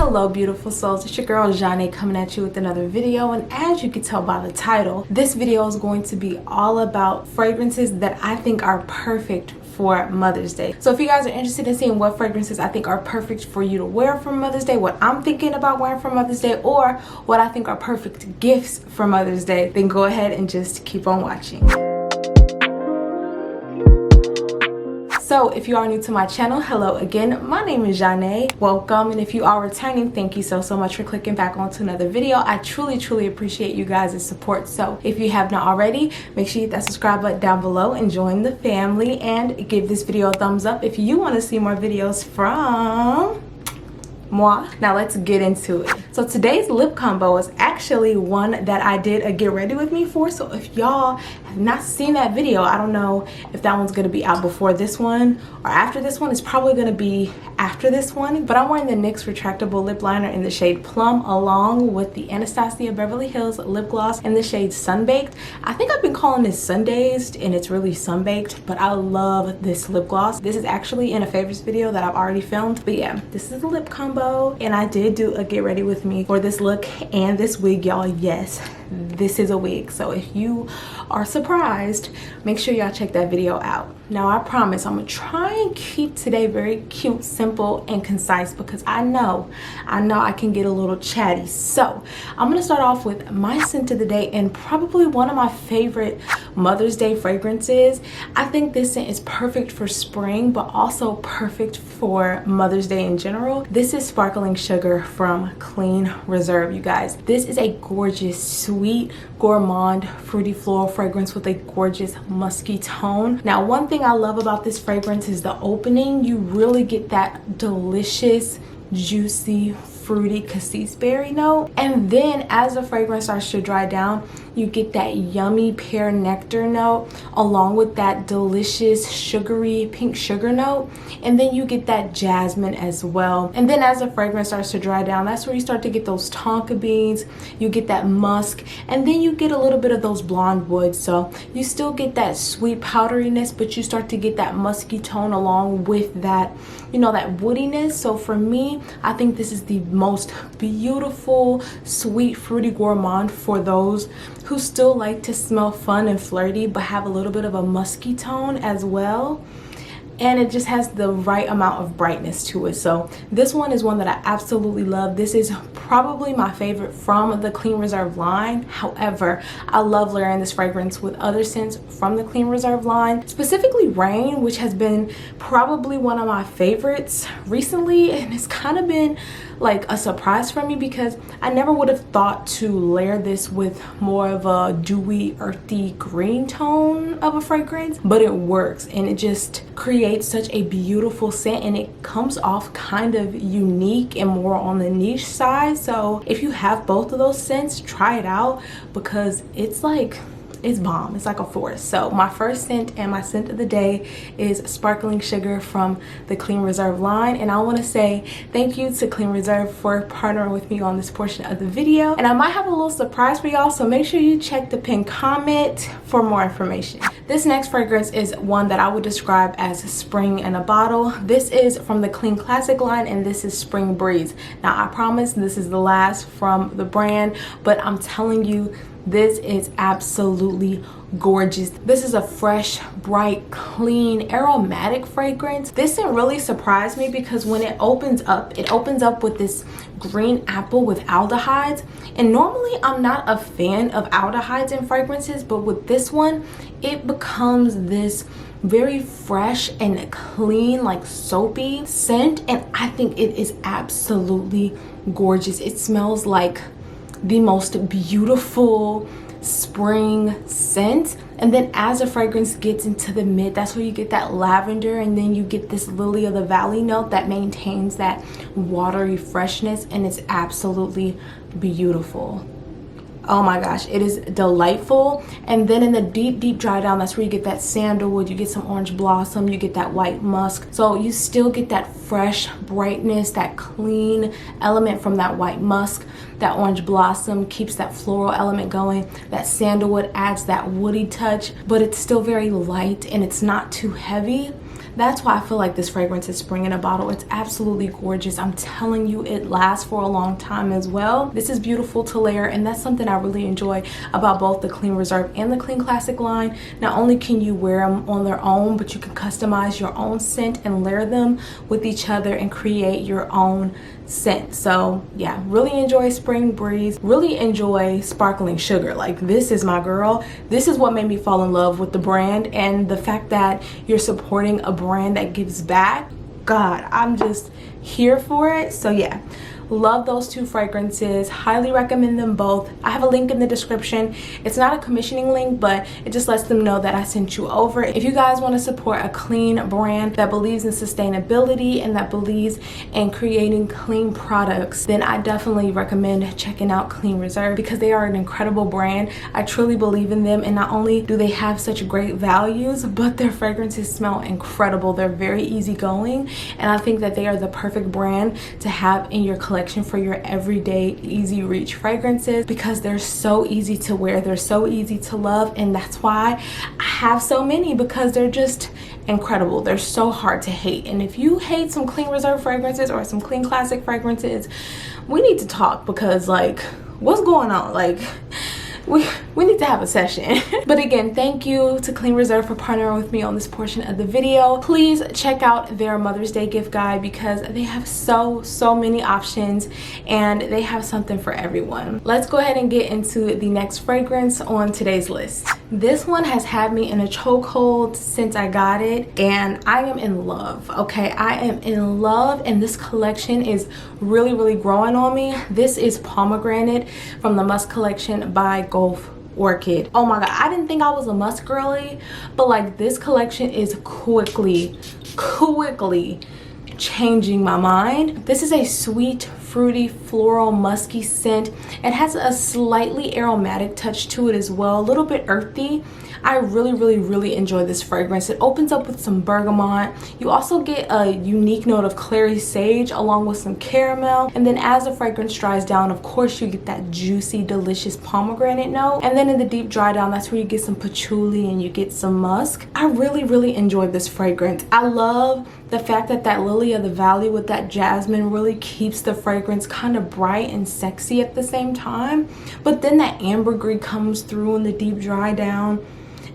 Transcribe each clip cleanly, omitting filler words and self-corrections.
Hello beautiful souls, it's your girl Janae coming at you with another video, and as you can tell by the title, this video is going to be all about fragrances that I think are perfect for Mother's Day. So if you guys are interested in seeing what fragrances I think are perfect for you to wear for Mother's Day, what I'm thinking about wearing for Mother's Day, or what I think are perfect gifts for Mother's Day, then go ahead and just keep on watching. So if you are new to my channel, hello again, my name is Janae, welcome. And if you are returning, thank you so much for clicking back onto another video. I truly appreciate you guys' support. So if you have not already, make sure you hit that subscribe button down below and join the family, and give this video a thumbs up if you want to see more videos from moi. Now let's get into it. So today's lip combo is actually one that I did a get ready with me for. So if y'all have not seen that video, I don't know if that one's gonna be out before this one or after this one. It's probably gonna be after this one, but I'm wearing the NYX retractable lip liner in the shade Plum, along with the Anastasia Beverly Hills lip gloss in the shade Sunbaked. I think I've been calling this Sundazed and it's really Sunbaked, but I love this lip gloss. This is actually in a favorites video that I've already filmed, but yeah, this is a lip combo, and I did do a get ready with me for this look and this wig, y'all. Yes, this is a wig. So if you are surprised, make sure y'all check that video out. Now I promise I'm gonna try and keep today very cute, simple, and concise, because I know I can get a little chatty. So I'm gonna start off with my scent of the day, and probably one of my favorite Mother's Day fragrances. I think this scent is perfect for spring, but also perfect for Mother's Day in general. This is Sparkling Sugar from Clean Reserve, you guys. This is a gorgeous, sweet, gourmand, fruity floral fragrance with a gorgeous musky tone. Now, one thing I love about this fragrance is the opening. You really get that delicious, juicy, fruity cassis berry note, and then as the fragrance starts to dry down, you get that yummy pear nectar note along with that delicious sugary pink sugar note, and then you get that jasmine as well. And then as the fragrance starts to dry down, that's where you start to get those tonka beans, you get that musk, and then you get a little bit of those blonde woods. So you still get that sweet powderiness, but you start to get that musky tone along with that, you know, that woodiness. So for me, I think this is the most beautiful, sweet, fruity gourmand for those who still like to smell fun and flirty but have a little bit of a musky tone as well. And it just has the right amount of brightness to it. So this one is one that I absolutely love. This is probably my favorite from the Clean Reserve line. However, I love layering this fragrance with other scents from the Clean Reserve line, specifically Rain, which has been probably one of my favorites recently, and it's kind of been like a surprise for me because I never would have thought to layer this with more of a dewy, earthy green tone of a fragrance, but it works, and it just creates such a beautiful scent, and it comes off kind of unique and more on the niche side. So if you have both of those scents, try it out, because it's bomb. It's like a force. So my first scent and my scent of the day is Sparkling Sugar from the Clean Reserve line, and I want to say thank you to Clean Reserve for partnering with me on this portion of the video. And I might have a little surprise for y'all, so make sure you check the pinned comment for more information. This next fragrance is one that I would describe as spring in a bottle. This is from the Clean Classic line, and this is Spring Breeze. Now I promise this is the last from the brand, but I'm telling you, this is absolutely gorgeous. This is a fresh, bright, clean, aromatic fragrance. This scent really surprised me because when it opens up with this green apple with aldehydes. And normally I'm not a fan of aldehydes in fragrances, but with this one, it becomes this very fresh and clean, like soapy scent. And I think it is absolutely gorgeous. It smells like the most beautiful spring scent, and then as the fragrance gets into the mid, that's where you get that lavender, and then you get this lily of the valley note that maintains that watery freshness, and it's absolutely beautiful. Oh my gosh, it is delightful. And then in the deep dry down, that's where you get that sandalwood, you get some orange blossom, you get that white musk. So you still get that fresh brightness, that clean element from that white musk. That orange blossom keeps that floral element going. That sandalwood adds that woody touch, but it's still very light and it's not too heavy. That's why I feel like this fragrance is spring in a bottle. It's absolutely gorgeous. I'm telling you, it lasts for a long time as well. This is beautiful to layer, and that's something I really enjoy about both the Clean Reserve and the Clean Classic line. Not only can you wear them on their own, but you can customize your own scent and layer them with each other and create your own scent. So yeah, really enjoy Spring Breeze, really enjoy Sparkling Sugar. Like, this is my girl. This is what made me fall in love with the brand, and the fact that you're supporting a brand that gives back, God, I'm just here for it. So yeah, love those two fragrances, highly recommend them both. I have a link in the description. It's not a commissioning link, but it just lets them know that I sent you over. If you guys want to support a clean brand that believes in sustainability and that believes in creating clean products, then I definitely recommend checking out Clean Reserve, because they are an incredible brand. I truly believe in them, and not only do they have such great values, but their fragrances smell incredible. They're very easygoing, and I think that they are the perfect brand to have in your collection for your everyday easy reach fragrances, because they're so easy to wear, they're so easy to love, and that's why I have so many, because they're just incredible. They're so hard to hate. And if you hate some Clean Reserve fragrances or some Clean Classic fragrances, we need to talk, because like, what's going on? Like, we need to have a session. But again, thank you to Clean Reserve for partnering with me on this portion of the video. Please check out their Mother's Day gift guide, because they have so many options and they have something for everyone. Let's go ahead and get into the next fragrance on today's list. This one has had me in a chokehold since I got it, and I am in love. Okay, I am in love, and this collection is really growing on me. This is Pomegranate from the Musk collection by Golf Orchid. Oh my god, I didn't think I was a musk girly, but like, this collection is quickly changing my mind. This is a sweet, fruity, floral, musky scent. It has a slightly aromatic touch to it as well, a little bit earthy. I really enjoy this fragrance. It opens up with some bergamot. You also get a unique note of clary sage along with some caramel, and then as the fragrance dries down, of course, you get that juicy, delicious pomegranate note. And then in the deep dry down, that's where you get some patchouli and you get some musk. I really enjoyed this fragrance. I love the fact that that lily of the valley with that jasmine really keeps the fragrance kind of bright and sexy at the same time, but then that ambergris comes through in the deep dry down.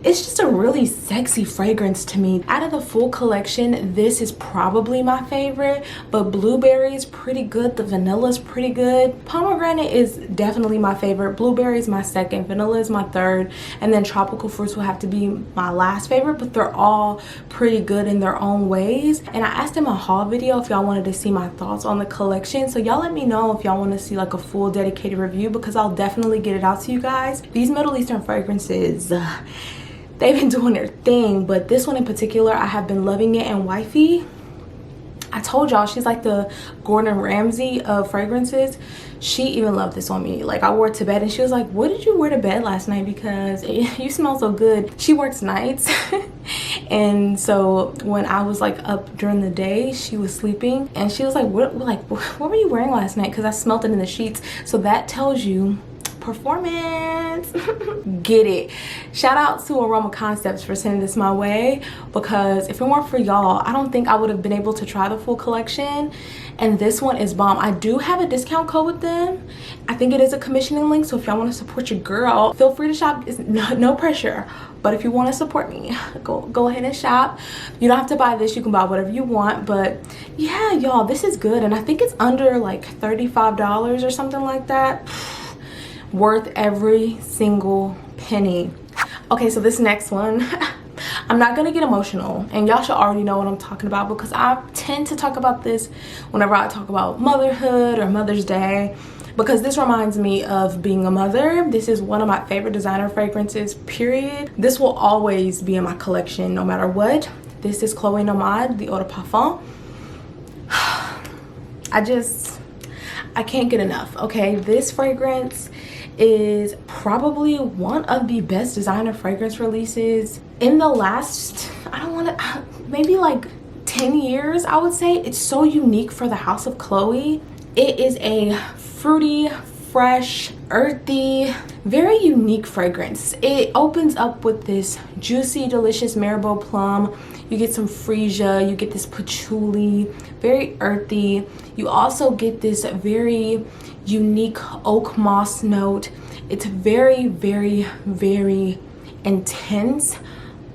It's just a really sexy fragrance to me. Out of the full collection, this is probably my favorite, but blueberry is pretty good. The vanilla is pretty good. Pomegranate is definitely my favorite. Blueberry is my second. Vanilla is my third. And then tropical fruits will have to be my last favorite, but they're all pretty good in their own ways. And I asked in my haul video if y'all wanted to see my thoughts on the collection. So y'all let me know if y'all want to see like a full dedicated review, because I'll definitely get it out to you guys. These Middle Eastern fragrances, they've been doing their thing, but this one in particular, I have been loving it. And wifey, I told y'all, she's like the Gordon Ramsay of fragrances. She even loved this on me. Like, I wore it to bed and she was like, what did you wear to bed last night, because you smell so good. She works nights and so when I was like up during the day, she was sleeping, and she was like, what were you wearing last night, because I smelled it in the sheets. So that tells you performance. Get it. Shout out to Aroma Concepts for sending this my way, because if it weren't for y'all, I don't think I would have been able to try the full collection. And this one is bomb. I do have a discount code with them. I think it is a commissioning link, so if y'all want to support your girl, feel free to shop. It's no pressure, but if you want to support me, go ahead and shop. You don't have to buy this, you can buy whatever you want. But yeah, y'all, this is good, and I think it's under like $35 or something like that. Worth every single penny. Okay, so this next one, I'm not gonna get emotional, and y'all should already know what I'm talking about, because I tend to talk about this whenever I talk about motherhood or Mother's Day, because this reminds me of being a mother. This is one of my favorite designer fragrances, period. This will always be in my collection no matter what. This is Chloé Nomade, the Eau de Parfum. I can't get enough. Okay, this fragrance is probably one of the best designer fragrance releases in the last, maybe like 10 years, I would say. It's so unique for the House of Chloe. It is a fruity, fresh, earthy, very unique fragrance. It opens up with this juicy, delicious marabou plum. You get some freesia, you get this patchouli, very earthy. You also get this very unique oak moss note. It's very, very, very intense,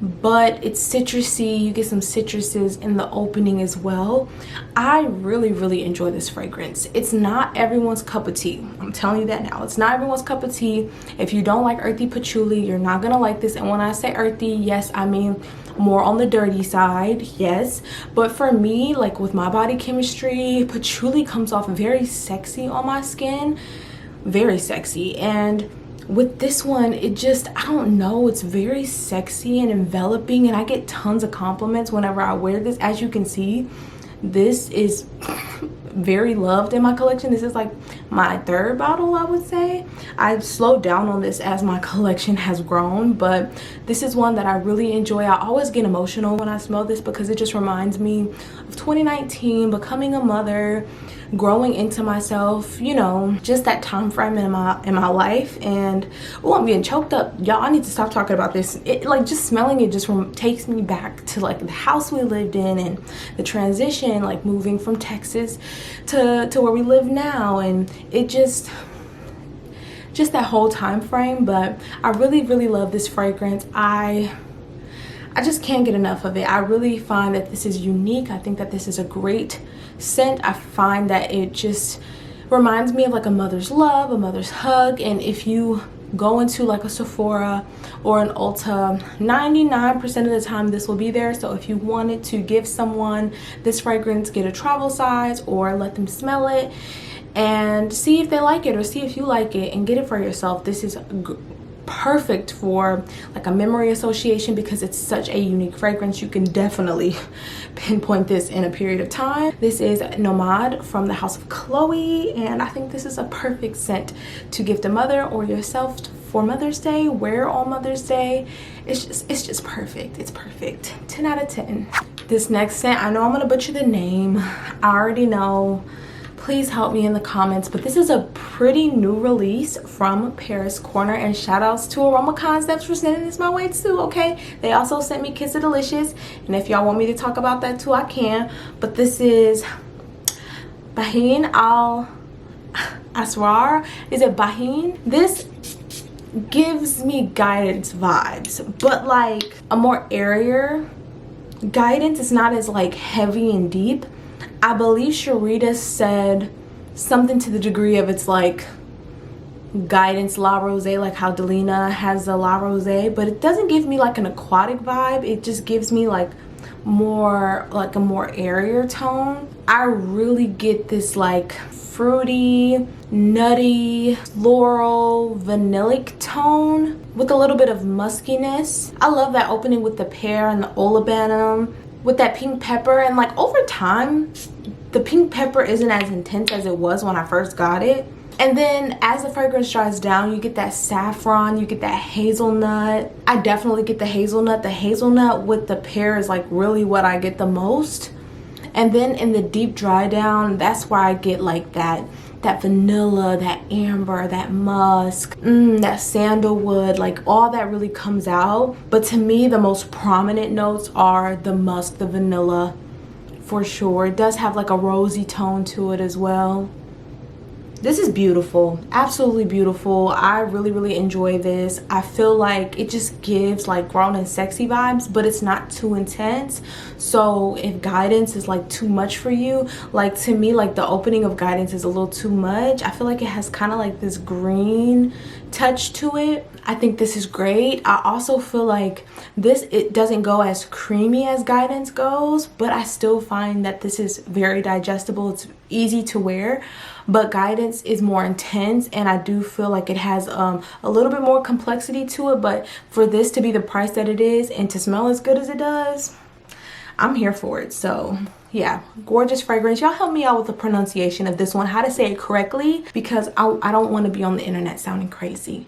but it's citrusy. You get some citruses in the opening as well. I really, really enjoy this fragrance. It's not everyone's cup of tea. I'm telling you that now. It's not everyone's cup of tea. If you don't like earthy patchouli, you're not gonna like this. And when I say earthy, yes, I mean more on the dirty side, yes. But for me, like with my body chemistry, patchouli comes off very sexy on my skin, very sexy. And with this one, it just, I don't know, it's very sexy and enveloping, and I get tons of compliments whenever I wear this. As you can see, this is very loved in my collection. This is like my third bottle, I would say. I've slowed down on this as my collection has grown, but this is one that I really enjoy. I always get emotional when I smell this because it just reminds me of 2019, becoming a mother, growing into myself, you know, just that time frame in my life. And oh, I'm getting choked up, y'all. I need to stop talking about this. It, like, just smelling it just takes me back to like the house we lived in and the transition, like moving from Texas to where we live now, and it just that whole time frame. But I really, really love this fragrance. I just can't get enough of it. I really find that this is unique. I think that this is a great scent. I find that it just reminds me of like a mother's love, a mother's hug. And if you go into like a Sephora or an Ulta, 99% of the time this will be there. So if you wanted to give someone this fragrance, get a travel size or let them smell it and see if they like it or see if you like it and get it for yourself. This is perfect for like a memory association because it's such a unique fragrance. You can definitely pinpoint this in a period of time. This is Nomad from the House of Chloe, and I think this is a perfect scent to gift a mother or yourself for Mother's Day. Wear on Mother's Day. It's just perfect. It's perfect. 10 out of 10. This next scent, I know I'm gonna butcher the name. I already know. Please help me in the comments, but this is a pretty new release from Paris Corner, and shout outs to Aroma Concepts for sending this my way too, okay? They also sent me Kiss It Delicious, and if y'all want me to talk about that too, I can. But this is Bahin Al Asrar. Is it Bahin? This gives me guidance vibes, but like a more airier guidance. It's not as like heavy and deep. I believe Sharita said something to the degree of it's like guidance La Rose, like how Delina has the La Rose, but it doesn't give me like an aquatic vibe. It just gives me like more like a more airier tone. I really get this like fruity, nutty, floral, vanillic tone with a little bit of muskiness. I love that opening with the pear and the olibanum with that pink pepper, and like over time the pink pepper isn't as intense as it was when I first got it. And then as the fragrance dries down, you get that saffron, you get that hazelnut. I definitely get the hazelnut. The hazelnut with the pear is like really what I get the most. And then in the deep dry down, that's where I get like that vanilla, that amber, that musk, that sandalwood, like all that really comes out. But to me, the most prominent notes are the musk, the vanilla, for sure. It does have like a rosy tone to it as well. This is beautiful, absolutely beautiful. I really, really enjoy this. I feel like it just gives like grown and sexy vibes, but it's not too intense. So if guidance is like too much for you, like to me, like the opening of guidance is a little too much. I feel like it has kind of like this green touch to it. I think this is great. I also feel like it doesn't go as creamy as guidance goes, but I still find that this is very digestible. It's easy to wear, but guidance is more intense, and I do feel like it has a little bit more complexity to it. But for this to be the price that it is and to smell as good as it does, I'm here for it. So yeah, gorgeous fragrance. Y'all help me out with the pronunciation of this one, how to say it correctly, because I don't want to be on the internet sounding crazy.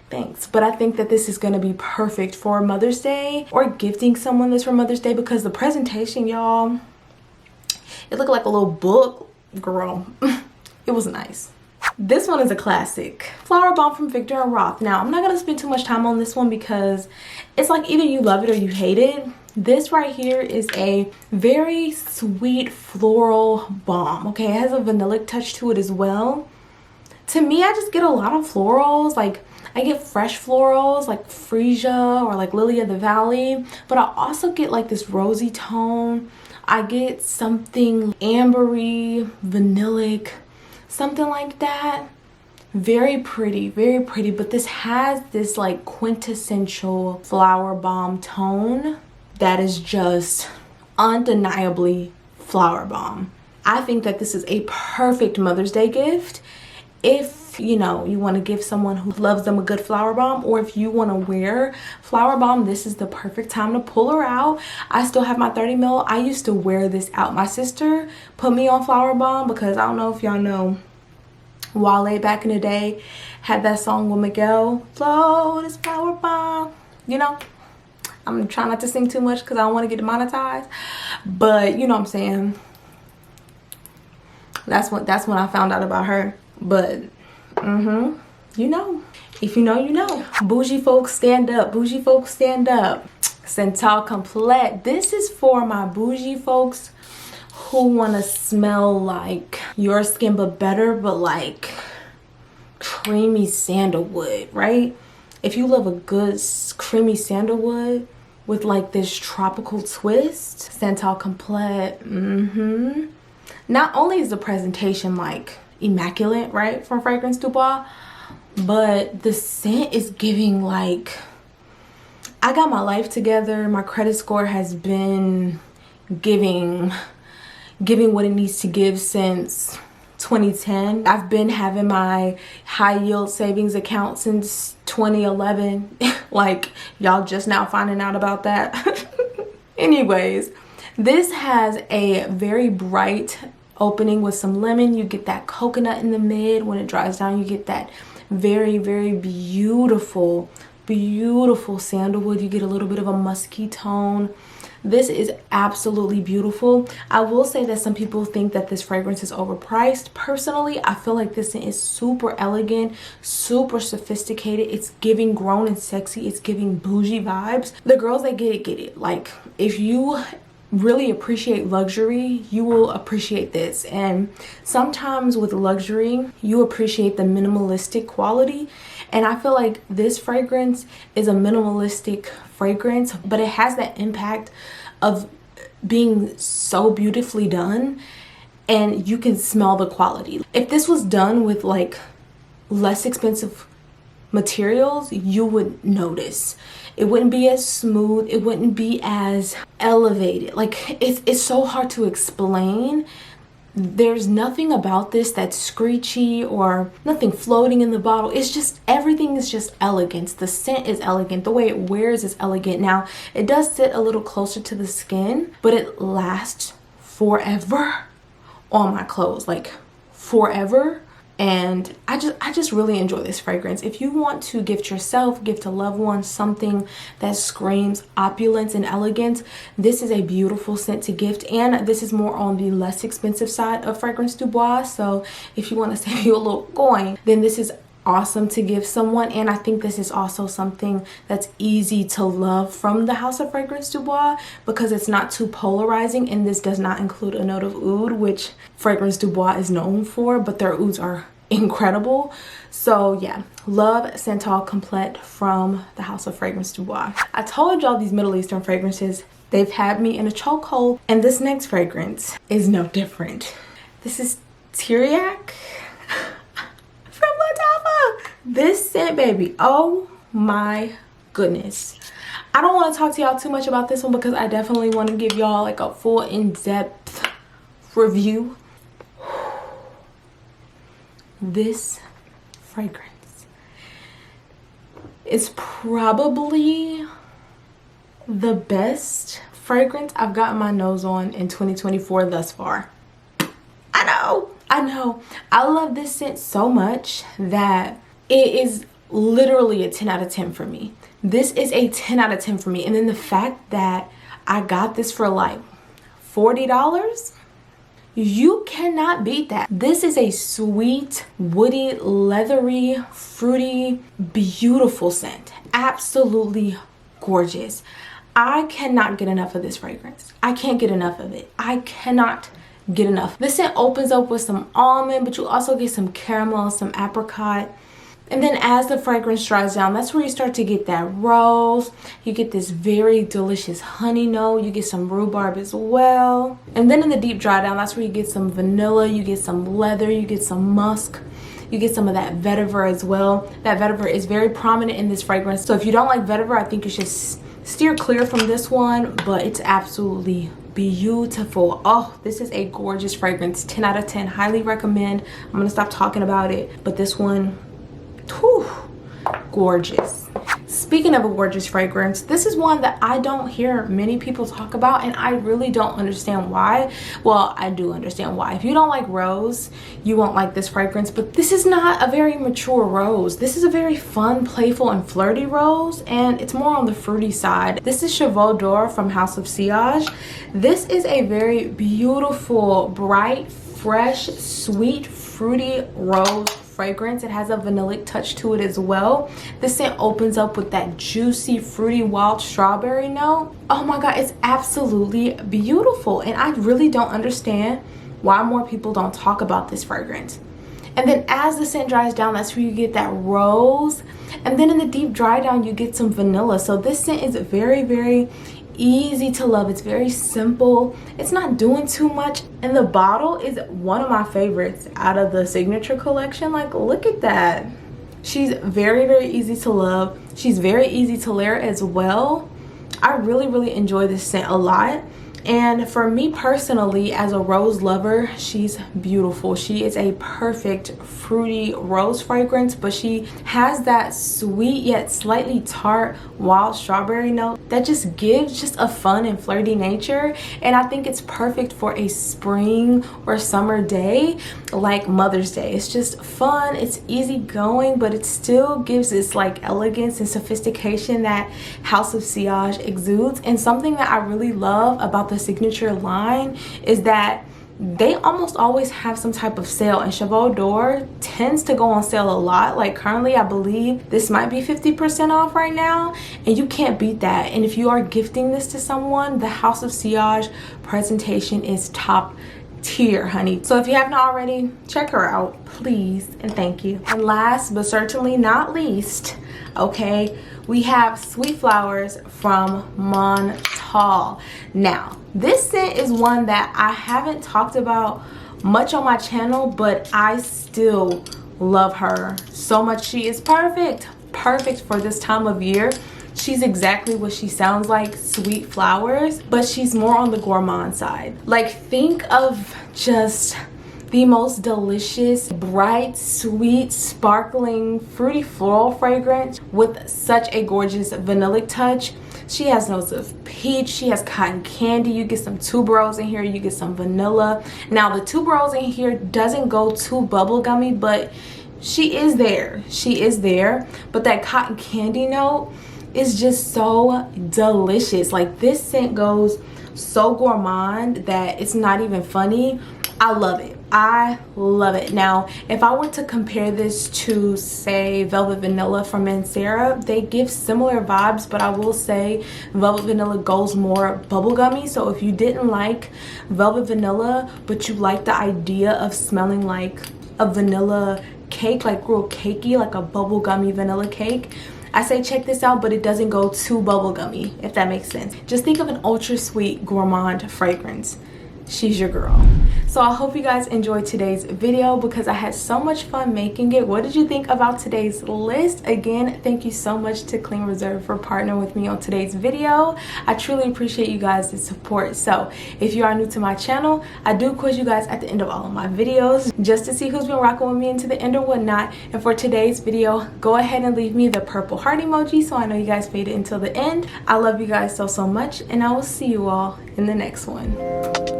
Thanks. But I think that this is going to be perfect for Mother's Day or gifting someone this for Mother's Day, because the presentation, y'all, it looked like a little book. Girl, it was nice. This one is a classic. Flower Bomb from Viktor & Roth. Now, I'm not going to spend too much time on this one because it's like either you love it or you hate it. This right here is a very sweet floral balm. Okay, it has a vanillic touch to it as well. To me, I just get a lot of florals. Like, I get fresh florals like freesia or like lily of the valley, but I also get like this rosy tone. I get something ambery, vanillic, something like that. Very pretty, but this has this like quintessential flower bomb tone that is just undeniably flower bomb. I think that this is a perfect Mother's Day gift if you know you want to give someone who loves them a good flower bomb, or if you want to wear flower bomb, this is the perfect time to pull her out. I still have my 30 ml. I used to wear this out. My sister put me on flower bomb because I don't know if y'all know, Wale back in the day had that song with Miguel, Flow this flower bomb. You know, I'm trying not to sing too much because I don't want to get demonetized, but you know what I'm saying. That's when I found out about her. But you know, if you know, you know. Bougie folks stand up. Bougie folks stand up. Cental Complet. This is for my bougie folks who want to smell like your skin but better, but like creamy sandalwood, right? If you love a good creamy sandalwood with like this tropical twist, Cental Complet. Not only is the presentation like immaculate, right, from Fragrance Du Bois, but the scent is giving like, I got my life together. My credit score has been giving what it needs to give since 2010. I've been having my high yield savings account since 2011. Like, y'all just now finding out about that. Anyways, this has a very bright opening with some lemon. You get that coconut in the mid. When it dries down, you get that very, very beautiful sandalwood. You get a little bit of a musky tone. This is absolutely beautiful. I will say that some people think that this fragrance is overpriced. Personally, I feel like this is super elegant, super sophisticated. It's giving grown and sexy. It's giving bougie vibes. The girls that get it. Like, if you really appreciate luxury, you will appreciate this. And sometimes with luxury, you appreciate the minimalistic quality. And I feel like this fragrance is a minimalistic fragrance, but it has that impact of being so beautifully done, and you can smell the quality. If this was done with like less expensive materials, you would notice. It wouldn't be as smooth. It wouldn't be as elevated. Like, it's so hard to explain. There's nothing about this that's screechy or nothing floating in the bottle. It's just, everything is just elegance. The scent is elegant. The way it wears is elegant. Now, it does sit a little closer to the skin, but it lasts forever on my clothes, like forever. And I just really enjoy this fragrance. If you want to gift yourself, gift a loved one something that screams opulence and elegance, this is a beautiful scent to gift. And this is more on the less expensive side of Fragrance Du Bois. So if you want to save you a little coin, then this is awesome to give someone. And I think this is also something that's easy to love from the house of Fragrance Du Bois, because it's not too polarizing, and this does not include a note of oud, which Fragrance Du Bois is known for, but their ouds are incredible. So yeah, love Cental Complet from the house of Fragrance Du Bois. I told y'all these Middle Eastern fragrances, they've had me in a chokehold, and this next fragrance is no different. This is Tirak from Lattafa. This scent, baby, oh my goodness. I don't want to talk to y'all too much about this one because I definitely want to give y'all like a full in-depth review. This fragrance is probably the best fragrance I've gotten my nose on in 2024 thus far. I know. I love this scent so much that it is literally a 10 out of 10 for me. This is a 10 out of 10 for me. And then the fact that I got this for like $40, You cannot beat that. This is a sweet, woody, leathery, fruity, beautiful scent. Absolutely gorgeous. I cannot get enough of this fragrance. I can't get enough of it. I cannot get enough. This scent opens up with some almond, but you also get some caramel, some apricot. And then as the fragrance dries down, that's where you start to get that rose. You get this very delicious honey note. You get some rhubarb as well. And then in the deep dry down, that's where you get some vanilla, you get some leather, you get some musk. You get some of that vetiver as well. That vetiver is very prominent in this fragrance. So if you don't like vetiver, I think you should steer clear from this one, but it's absolutely beautiful. Oh, this is a gorgeous fragrance. 10 out of 10. Highly recommend. I'm gonna stop talking about it, but this one, whew, gorgeous. Speaking of a gorgeous fragrance, this is one that I don't hear many people talk about, and I really don't understand why. Well, I do understand why. If you don't like rose, you won't like this fragrance, but this is not a very mature rose. This is a very fun, playful, and flirty rose, and it's more on the fruity side. This is CHAVOOR from House of Sillage. This is a very beautiful, bright, fresh, sweet, fruity rose fragrance. It has a vanillic touch to it as well. This scent opens up with that juicy, fruity, wild strawberry note. Oh my god, it's absolutely beautiful, and I really don't understand why more people don't talk about this fragrance. And then as the scent dries down, that's where you get that rose, and then in the deep dry down you get some vanilla. So this scent is very, very easy to love. It's very simple. It's not doing too much, and the bottle is one of my favorites out of the signature collection. Like, look at that. She's very, very easy to love. She's very easy to layer as well. I really, really enjoy this scent a lot. And for me personally, as a rose lover, she's beautiful. She is a perfect fruity rose fragrance, but she has that sweet yet slightly tart wild strawberry note that just gives just a fun and flirty nature. And I think it's perfect for a spring or summer day like Mother's Day. It's just fun, it's easygoing, but it still gives this like elegance and sophistication that House of Sillage exudes. And something that I really love about the signature line is that they almost always have some type of sale, and CHAVOOR tends to go on sale a lot. Like currently I believe this might be 50% off right now, and you can't beat that. And if you are gifting this to someone, the House of Sillage presentation is top tier, honey. So if you haven't already, check her out, please and thank you. And last but certainly not least, okay, we have Sweet Flowers from Cental. Now, this scent is one that I haven't talked about much on my channel, but I still love her so much. She is perfect for this time of year. She's exactly what she sounds like, Sweet Flowers, but she's more on the gourmand side. Like, think of just the most delicious, bright, sweet, sparkling, fruity floral fragrance with such a gorgeous vanillic touch. She has notes of peach, she has cotton candy, you get some tuberose in here, you get some vanilla. Now the tuberose in here doesn't go too bubblegummy, but she is there. But that cotton candy note is just so delicious. Like, this scent goes so gourmand that it's not even funny. I love it. I love it. Now, if I were to compare this to, say, Velvet Vanilla from Mancera, they give similar vibes, but I will say Velvet Vanilla goes more bubblegummy. So if you didn't like Velvet Vanilla, but you like the idea of smelling like a vanilla cake, like real cakey, like a bubblegummy vanilla cake, I say check this out, but it doesn't go too bubblegummy, if that makes sense. Just think of an ultra sweet gourmand fragrance. She's your girl. So I hope you guys enjoyed today's video because I had so much fun making it. What did you think about today's list? Again, thank you so much to Clean Reserve for partnering with me on today's video. I truly appreciate you guys' support. So if you are new to my channel, I do quiz you guys at the end of all of my videos just to see who's been rocking with me into the end or whatnot. And for today's video, go ahead and leave me the purple heart emoji so I know you guys made it until the end. I love you guys so much, and I will see you all in the next one.